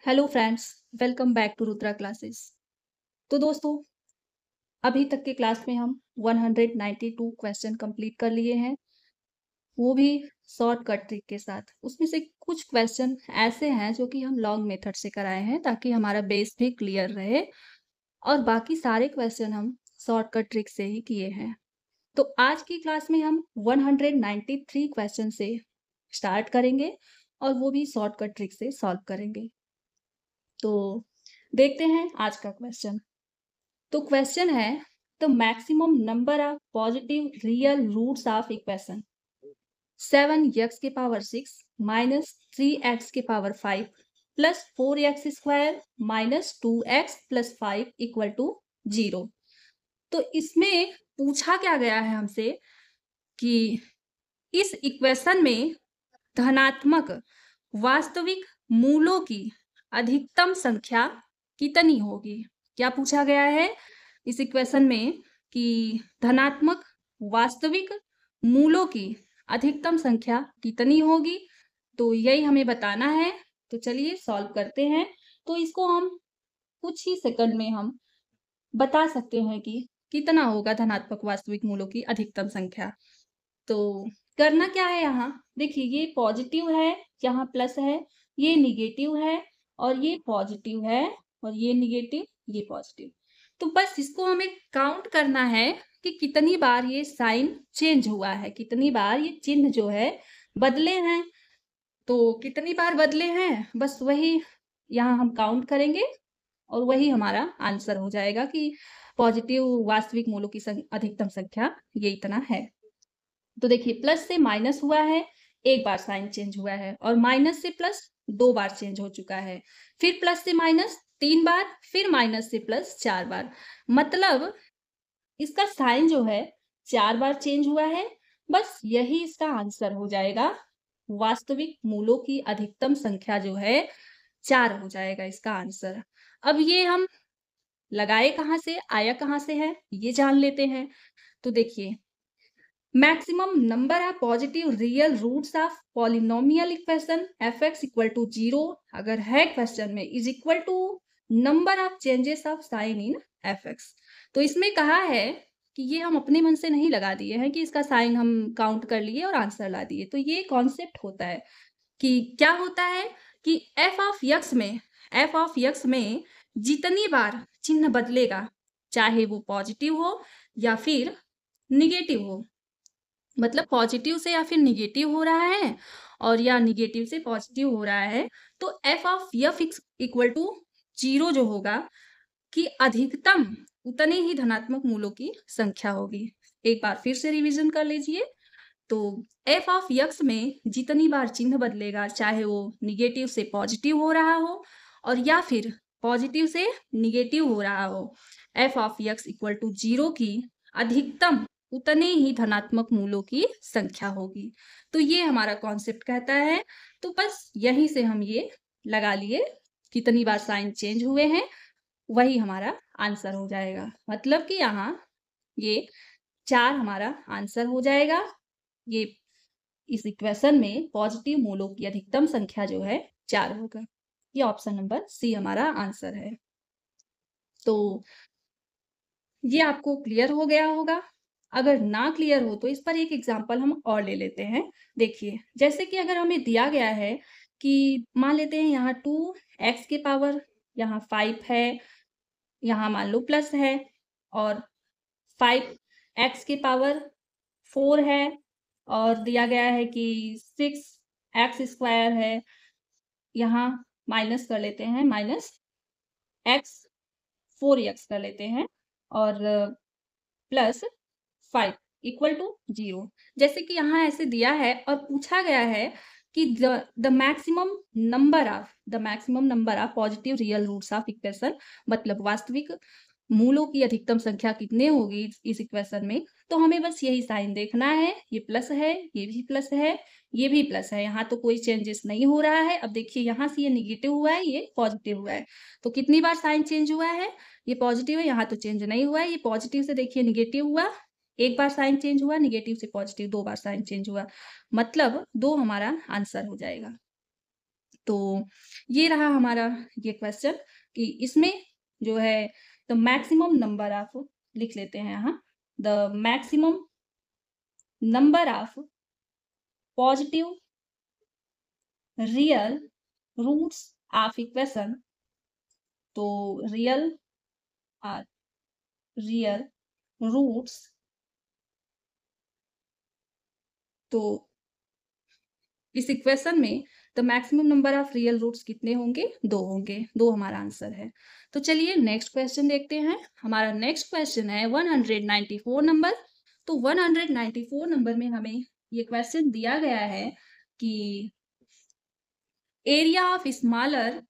Hello friends, welcome back to Rudra classes. तो दोस्तों, अभी तक के क्लास में हम 192 क्वेश्चन कंप्लीट कर लिए हैं, वो भी शॉर्टकट ट्रिक के साथ। उसमें से कुछ क्वेश्चन ऐसे हैं जो कि हम लॉन्ग मेथड से कराए हैं ताकि हमारा बेस भी क्लियर रहे, और बाकी सारे क्वेश्चन हम शॉर्टकट ट्रिक से ही किए हैं। तो आज की क्लास में हम 193 क्वेश्चन से स्टार्ट करेंगे और वो भी शॉर्टकट ट्रिक से सॉल्व करेंगे। तो देखते हैं आज का क्वेश्चन। तो क्वेश्चन है, the maximum number of positive real roots of equation 7x⁻6 minus 3x⁵ plus 4x² minus 2x plus 5 equal to 0। तो इसमें पूछा क्या गया है हमसे कि इस इक्वेशन में धनात्मक वास्तविक मूलों की अधिकतम संख्या कितनी होगी। क्या पूछा गया है इस इक्वेशन में कि धनात्मक वास्तविक मूलों की अधिकतम संख्या कितनी होगी, तो यही हमें बताना है। तो चलिए सॉल्व करते हैं। तो इसको हम कुछ ही सेकंड में हम बता सकते हैं कि कितना होगा धनात्मक वास्तविक मूलों की अधिकतम संख्या। तो करना क्या है, यहाँ देखिए ये पॉजिटिव है, यहाँ प्लस है, ये निगेटिव है और ये पॉजिटिव है, और ये निगेटिव ये पॉजिटिव। तो बस इसको हमें काउंट करना है कि कितनी बार ये साइन चेंज हुआ है, कितनी बार ये चिन्ह जो है बदले हैं। तो कितनी बार बदले हैं, बस वही यहाँ हम काउंट करेंगे और वही हमारा आंसर हो जाएगा कि पॉजिटिव वास्तविक मूलों की अधिकतम संख्या ये इतना है। तो देखिए प्लस से माइनस हुआ है, एक बार साइन चेंज हुआ है, और माइनस से प्लस 2 बार चेंज हो चुका है, फिर प्लस से माइनस 3 बार, फिर माइनस से प्लस 4 बार। मतलब इसका साइन जो है 4 बार चेंज हुआ है। बस यही इसका आंसर हो जाएगा। वास्तविक मूलों की अधिकतम संख्या जो है 4 हो जाएगा इसका आंसर। अब ये हम लगाए कहाँ से, आया कहाँ से है, ये जान लेते हैं। तो देखिए, maximum number of positive real roots of polynomial equation f(x) equal to 0 अगर है क्वेश्चन में, is equal to number of changes of sign in f(x). तो इसमें कहा है कि ये हम अपने मन से नहीं लगा दिए हैं कि इसका साइन हम काउंट कर लिए और आंसर ला दिए। तो ये कॉन्सेप्ट होता है कि क्या होता है कि f ऑफ x में जितनी बार चिन्ह बदलेगा, चाहे वो पॉजिटिव हो या फिर निगेटिव हो, मतलब पॉजिटिव से या फिर निगेटिव हो रहा है और या निगेटिव से पॉजिटिव हो रहा है, तो f of x equal to 0 जो होगा कि अधिकतम उतने ही धनात्मक मूलों की संख्या होगी। एक बार फिर से रिवीजन कर लीजिए। तो f ऑफ x में जितनी बार चिन्ह बदलेगा, चाहे वो निगेटिव से पॉजिटिव हो रहा हो और या फिर पॉजिटिव से निगेटिव हो रहा हो, f of x equal to 0 की अधिकतम उतने ही धनात्मक मूलों की संख्या होगी। तो ये हमारा कॉन्सेप्ट कहता है। तो बस यहीं से हम ये लगा लिए, कितनी बार साइन चेंज हुए हैं, वही हमारा आंसर हो जाएगा। मतलब कि यहाँ ये 4 हमारा आंसर हो जाएगा। ये इस इक्वेशन में पॉजिटिव मूलों की अधिकतम संख्या जो है 4 होगा। ये ऑप्शन नंबर सी हमारा आंसर है। तो ये आपको क्लियर हो गया होगा। अगर ना क्लियर हो तो इस पर एक एग्जांपल हम और ले लेते हैं। देखिए, जैसे कि अगर हमें दिया गया है कि मान लेते हैं यहाँ 2x के पावर यहाँ 5 है, यहाँ मान लो प्लस है, और 5x के पावर 4 है, और दिया गया है कि 6x² है, यहाँ माइनस कर लेते हैं, माइनस x 4x कर लेते हैं, और प्लस 5 इक्वल टू 0। जैसे कि यहाँ ऐसे दिया है और पूछा गया है कि the maximum number of positive real roots of equation, मतलब वास्तविक मूलों की अधिकतम संख्या कितने होगी इस इक्वेशन में। तो हमें बस यही साइन देखना है, ये प्लस है, ये भी प्लस है, ये भी प्लस है, यहाँ तो कोई चेंजेस नहीं हो रहा है। अब देखिए यहाँ से ये निगेटिव हुआ है, ये पॉजिटिव हुआ है, तो कितनी बार साइन चेंज हुआ है, ये पॉजिटिव है, यहाँ तो चेंज नहीं हुआ है, ये पॉजिटिव से देखिए निगेटिव हुआ, एक बार साइन चेंज हुआ, निगेटिव से पॉजिटिव 2 बार साइन चेंज हुआ, मतलब 2 हमारा आंसर हो जाएगा। तो ये रहा हमारा ये क्वेश्चन कि इसमें जो है द मैक्सिमम नंबर ऑफ, लिख लेते हैं यहाँ, the maximum number of positive real roots of equation. तो रियल रियल रूट्स, तो इस इक्वेशन में the maximum number of real roots कितने होंगे? 2 होंगे। 2 हमारा आंसर है। तो चलिए नेक्स्ट क्वेश्चन देखते हैं। हमारा नेक्स्ट क्वेश्चन है 194 नंबर। तो 194 नंबर में हमें ये क्वेश्चन दिया गया है कि area of smaller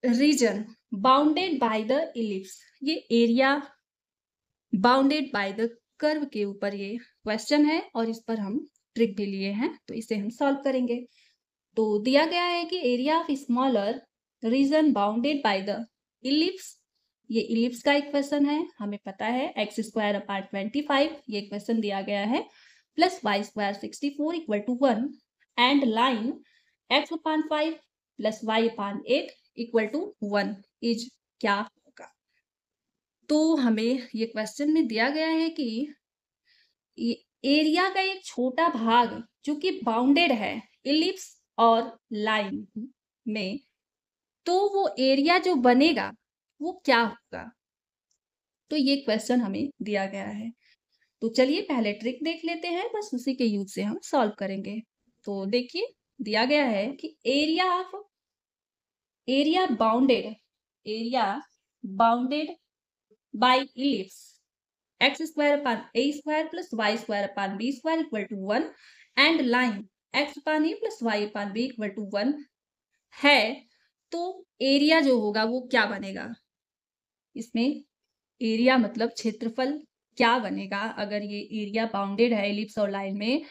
region bounded by the ellipse. ये area bounded by the curve के ऊपर ये क्वेश्चन है और इस पर हम ट्रिक भी लिए हैं, तो इसे हम सॉल्व करेंगे। तो दिया गया है कि area of smaller region bounded by the ellipse, ये इलिप्स का इक्वेशन है, हमें पता है एक्स स्क्वायर अपान 25 ये इक्वेशन दिया गया है, plus y square 64 equal to 1 and line x upon 5 plus y upon 8 equal to 1 is क्या होगा? तो हमें ये क्वेश्चन में दिया गया है कि एरिया का एक छोटा भाग जो कि बाउंडेड है इलिप्स और लाइन में, तो वो एरिया जो बनेगा वो क्या होगा? तो ये क्वेश्चन हमें दिया गया है। तो चलिए पहले ट्रिक देख लेते हैं, बस उसी के यूज से हम सॉल्व करेंगे। तो देखिए दिया गया है कि area bounded by ellipse x square upon a square plus y square upon b square equal to 1 and line x upon a plus y upon b equal to 1 है। तो एरिया जो होगा वो क्या बनेगा? इसमें एरिया मतलब क्षेत्रफल क्या बनेगा? अगर ये एरिया बाउंडेड है एलिप्स और लाइन में,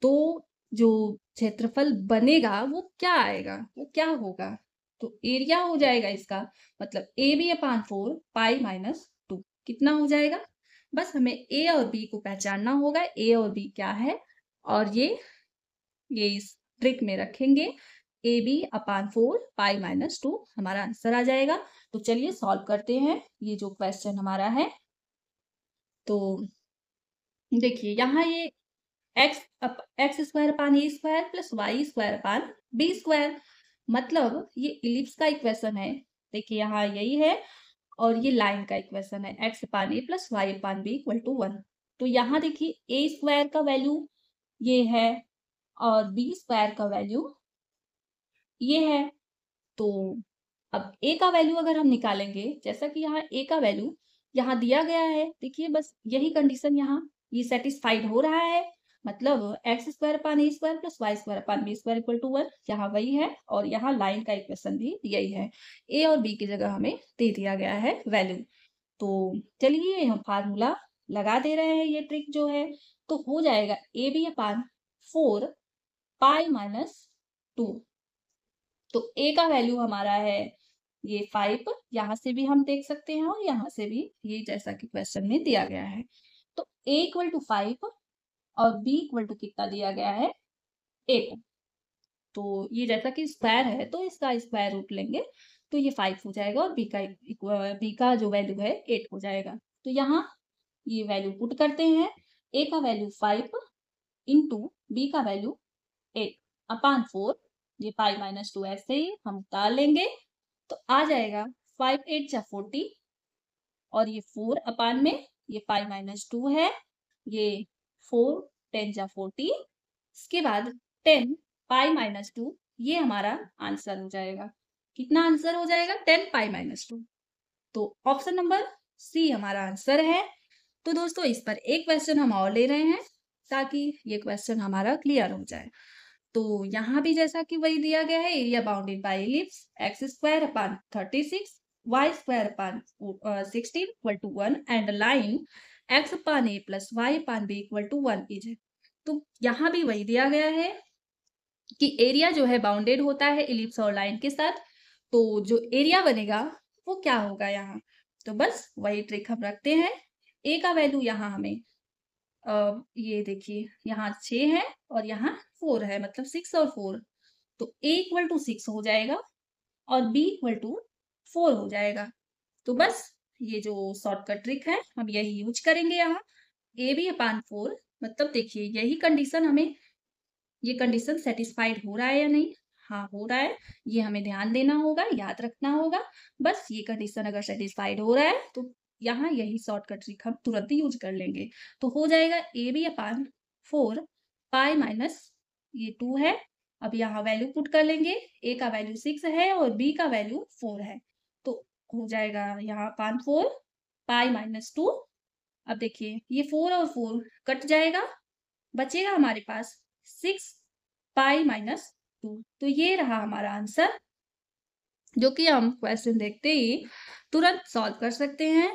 तो जो क्षेत्रफल बनेगा वो क्या आएगा, वो क्या होगा? तो एरिया हो जाएगा इसका मतलब A B upon 4 pi minus 2। कितना हो जाएगा? बस हमें ए और बी को पहचानना होगा, ए और बी क्या है, और ये इस ट्रिक में रखेंगे। A B upon 4 pi minus 2 हमारा आंसर आ जाएगा। तो चलिए सॉल्व करते हैं ये जो क्वेश्चन हमारा है। तो देखिए यहाँ ये x square upon a square plus y square upon b square, मतलब ये इलिप्स का इक्वेशन है। देखिए यहाँ यही है और ये लाइन का इक्वेशन है x upon a plus y upon b equal to 1। तो यहाँ देखिए ए स्क्वायर का वैल्यू ये है और बी स्क्वायर का वैल्यू ये है। तो अब ए का वैल्यू अगर हम निकालेंगे, जैसा कि यहाँ ए का वैल्यू यहाँ दिया गया है, देखिए बस यही कंडीशन यहाँ ये सेटिस्फाइड हो रहा है, मतलब x square upon a square plus y square upon b square equal to 1 यहाँ वही है और यहाँ लाइन का इक्वेशन भी यही है। ए और बी की जगह हमें दे दिया गया है वैल्यू। तो चलिए हम फार्मूला लगा दे रहे हैं, ये ट्रिक जो है, तो हो जाएगा A B upon 4 pi minus 2। तो ए का वैल्यू हमारा है ये 5, यहाँ से भी हम देख सकते हैं और यहाँ से भी, ये जैसा कि क्वेश्चन में दिया गया है। तो a इक्वल टू 5 और b इक्वल टू कितना दिया गया है 8। तो ये जैसा कि स्क्वायर है तो इसका स्क्वायर रूट लेंगे तो ये 5 हो जाएगा और b का जो वैल्यू है 8 हो जाएगा। तो यहाँ ये वैल्यू पुट करते हैं, a का वैल्यू 5 इंटू b का वैल्यू 8 अपान 4, ये पाई माइनस 2 ऐसे ही हम उतार लेंगे तो आ जाएगा 5 8 जा 40 और ये 4 अपान में ये पाई माइनस 2 है, ये 4 10 जा 40, इसके बाद 10 पाई माइनस 2, ये हमारा आंसर हो जाएगा। कितना आंसर हो जाएगा? 10 पाई माइनस 2। तो ऑप्शन नंबर सी हमारा आंसर है। तो दोस्तों इस पर एक क्वेश्चन हम और ले रहे हैं ताकि ये क्वेश्चन हमारा क्लियर हो जाए। तो यहाँ भी जैसा कि वही दिया गया है, area bounded by ellipse x square upon 36 y square upon 16 equal to 1 and line x upon a plus y upon b equal to 1 is. तो यहाँ भी वही दिया गया है कि एरिया जो है बाउंडेड होता है इलिप्स और लाइन के साथ, तो जो एरिया बनेगा वो क्या होगा यहाँ? तो बस वही ट्रिक हम रखते हैं। ए का वैल्यू यहाँ हमें ये देखिए यहाँ 6 है और यहाँ 4 है, मतलब 6 और 4, तो a इक्वल टू 6 हो जाएगा और b इक्वल टू 4 हो जाएगा। तो बस ये जो शॉर्टकट ट्रिक है हम यही यूज करेंगे यहाँ। ab/4 मतलब देखिए यही कंडीशन हमें, ये कंडीशन सेटिस्फाइड हो रहा है या नहीं? हाँ, हो रहा है। ये हमें ध्यान देना होगा, याद रखना होगा। बस ये कंडीशन अगर सेटिस्फाइड हो रहा है तो यहाँ यही शॉर्टकट ट्रिक हम तुरंत ही यूज कर लेंगे। तो हो जाएगा ab/4 पाई माइनस ये 2 है। अब यहाँ वैल्यू पुट कर लेंगे। a का वैल्यू 6 है और b का वैल्यू 4 है। तो हो जाएगा यहाँ अपान 4 पाई माइनस 2। अब देखिए ये 4 और 4 कट जाएगा, बचेगा हमारे पास 6 पाई माइनस 2। तो ये रहा हमारा आंसर, जो कि हम क्वेश्चन देखते ही तुरंत सॉल्व कर सकते हैं।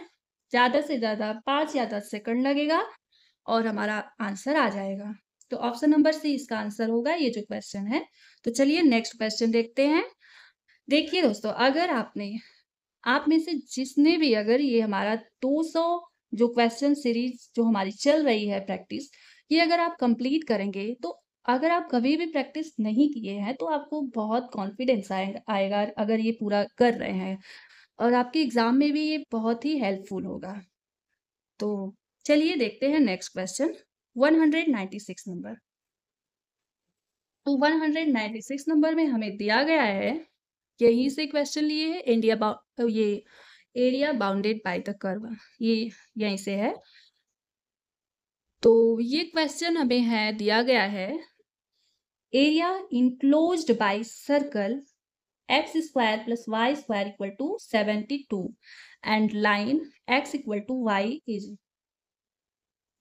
ज्यादा से ज्यादा 5 या 10 सेकंड लगेगा और हमारा आंसर आ जाएगा। तो ऑप्शन नंबर सी इसका आंसर होगा, ये जो क्वेश्चन है। तो चलिए नेक्स्ट क्वेश्चन देखते हैं। देखिए दोस्तों, अगर आप में से जिसने भी अगर ये हमारा 200 जो क्वेश्चन सीरीज जो हमारी चल रही है प्रैक्टिस, ये अगर आप कंप्लीट करेंगे तो अगर आप कभी भी प्रैक्टिस नहीं किए हैं तो आपको बहुत कॉन्फिडेंस आएगा अगर ये पूरा कर रहे हैं, और आपके एग्जाम में भी ये बहुत ही हेल्पफुल होगा। तो चलिए देखते हैं नेक्स्ट क्वेश्चन 196 नंबर। तो 196 नंबर में हमें दिया गया है, यहीं से क्वेश्चन लिए है, ये area bounded by the curve, ये यहीं से है। तो ये क्वेश्चन हमें है दिया गया है, area enclosed by circle x square plus y square equal to 72 and line x equal to y is.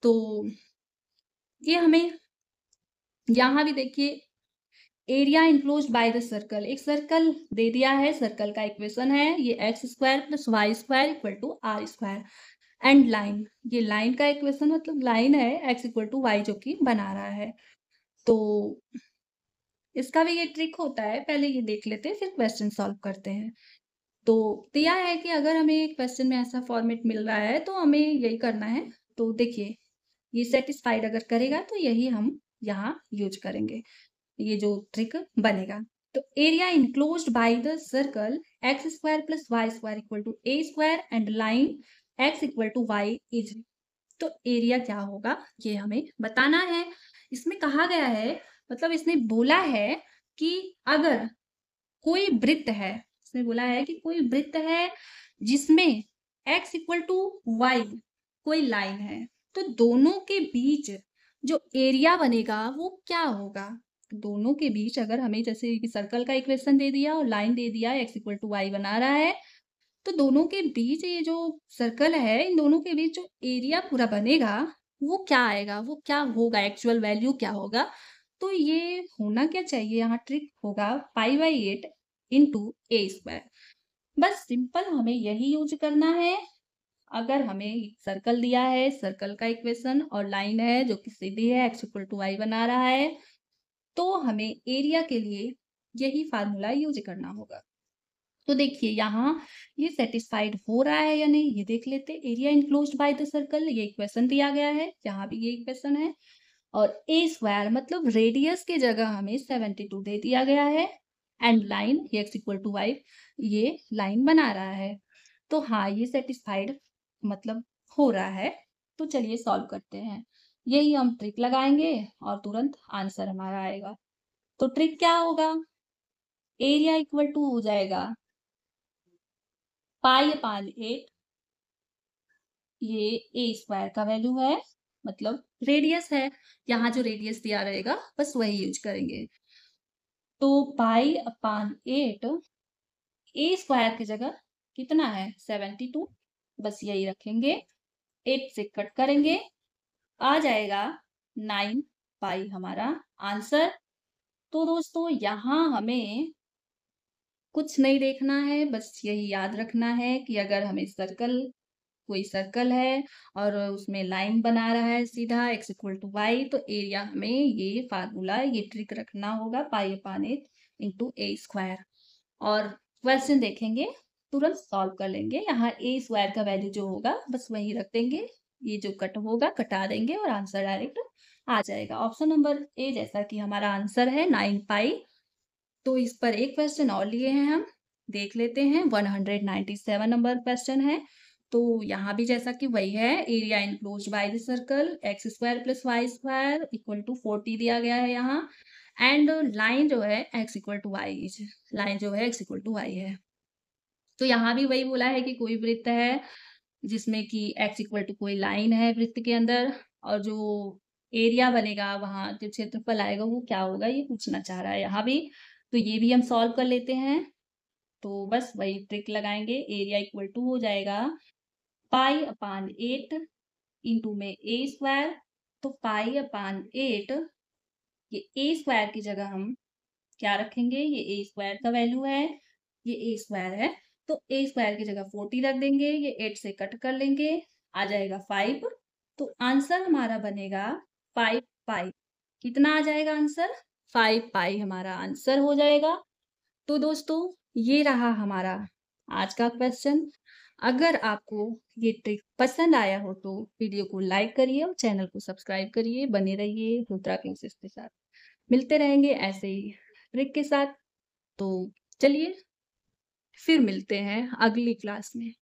तो ये हमें यहाँ भी देखिए area enclose by the circle, एक सर्कल दे दिया है, सर्कल का इक्वेशन है ये x square plus y square equal to r square and line, ये लाइन का इक्वेशन मतलब लाइन है एक्स इक्वल टू वाई जो कि बना रहा है। तो इसका भी ये ट्रिक होता है, पहले ये देख लेते हैं फिर क्वेश्चन सॉल्व करते हैं। तो दिया है कि अगर हमें क्वेश्चन में ऐसा फॉर्मेट मिल रहा है तो हमें यही करना है। तो देखिए ये सेटिस्फाइड अगर करेगा तो यही हम यहाँ यूज करेंगे, ये जो ट्रिक बनेगा। तो area enclosed by the circle x square plus y square equal to a square and line x equal to y is. तो एरिया क्या होगा ये हमें बताना है। इसमें कहा गया है, मतलब इसने बोला है कि अगर कोई वृत्त है, इसने बोला है कि कोई वृत्त है जिसमें x इक्वल टू वाई कोई लाइन है, तो दोनों के बीच जो एरिया बनेगा वो क्या होगा। दोनों के बीच अगर हमें जैसे कि सर्कल का इक्वेशन दे दिया और लाइन दे दिया x इक्वल टू वाई बना रहा है, तो दोनों के बीच ये जो सर्कल है इन दोनों के बीच जो एरिया पूरा बनेगा वो क्या आएगा, वो क्या होगा, एक्चुअल वैल्यू क्या होगा। तो ये होना क्या चाहिए, यहाँ ट्रिक होगा π/8 इंटू ए स्क्वायर। बस सिंपल हमें यही यूज करना है। अगर हमें सर्कल दिया है, सर्कल का इक्वेशन और लाइन है जो कि सीधी है x इक्वल टू वाई बना रहा है, तो हमें एरिया के लिए यही फार्मूला यूज करना होगा। तो देखिए यहाँ ये सेटिस्फाइड हो रहा है या नहीं ये देख लेते। Area enclosed by the circle ये इक्वेशन दिया गया है, यहाँ भी ये इक्वेशन है, और ए स्क्वायर मतलब रेडियस के जगह हमें 72 दे दिया गया है and line x equal to y, ये लाइन बना रहा है। तो हाँ ये सेटिस्फाइड मतलब हो रहा है। तो चलिए सॉल्व करते हैं, यही हम ट्रिक लगाएंगे और तुरंत आंसर हमारा आएगा। तो ट्रिक क्या होगा, एरिया इक्वल टू हो जाएगा π/8, ये ए स्क्वायर का वैल्यू है मतलब रेडियस है, यहाँ जो रेडियस दिया रहेगा बस वही यूज करेंगे। तो π/8 ए स्क्वायर की जगह कितना है 72, बस यही रखेंगे, 8 से कट करेंगे, आ जाएगा 9 पाई हमारा आंसर। तो दोस्तों यहाँ हमें कुछ नहीं देखना है, बस यही याद रखना है कि अगर हमें कोई सर्कल है और उसमें लाइन बना रहा है सीधा x इक्वल टू वाई, तो एरिया हमें ये फार्मूला ये ट्रिक रखना होगा π/8 इंटू ए स्क्वायर। और क्वेश्चन देखेंगे तुरंत सॉल्व कर लेंगे, यहाँ ए स्क्वायर का वैल्यू जो होगा बस वही रख देंगे, ये जो कट होगा कटा देंगे और आंसर डायरेक्ट आ जाएगा। ऑप्शन नंबर ए जैसा कि हमारा आंसर है 9 पाई तो इस पर एक क्वेश्चन और लिए हैं हम, देख लेते हैं। 197 नंबर क्वेश्चन है। तो यहाँ भी जैसा कि वही है, area enclosed by the circle x square plus y square equal to 40 दिया गया है यहाँ। एंड लाइन जो है x equal to y, line जो है एक्स इक्वल टू वाई है। तो यहाँ भी वही बोला है कि कोई वृत्त है जिसमें कि एक्स इक्वल टू कोई लाइन है वृत्त के अंदर, और जो एरिया बनेगा वहां जो क्षेत्रफल आएगा वो क्या होगा, ये पूछना चाह रहा है यहाँ भी। तो ये भी हम सॉल्व कर लेते हैं। तो बस वही ट्रिक लगाएंगे, एरिया इक्वल टू हो जाएगा पाई अपान 8 इंटू में ए स्क्वायर। तो पाई अपान 8, ये ए स्क्वायर की जगह हम क्या रखेंगे, ये ए स्क्वायर का वैल्यू है, ये ए स्क्वायर है, तो ए स्क्वायर की जगह 40 रख देंगे, ये 8 से कट कर लेंगे, आ जाएगा 5। तो आंसर हमारा बनेगा 5 पाई। कितना आ जाएगा आंसर, 5 पाई हमारा आंसर हो जाएगा। तो दोस्तों ये रहा हमारा आज का क्वेश्चन। अगर आपको ये ट्रिक पसंद आया हो तो वीडियो को लाइक करिए और चैनल को सब्सक्राइब करिए। बने रहिए रुद्रा क्लासेस के साथ, मिलते रहेंगे ऐसे ही ट्रिक के साथ। तो चलिए फिर मिलते हैं अगली क्लास में।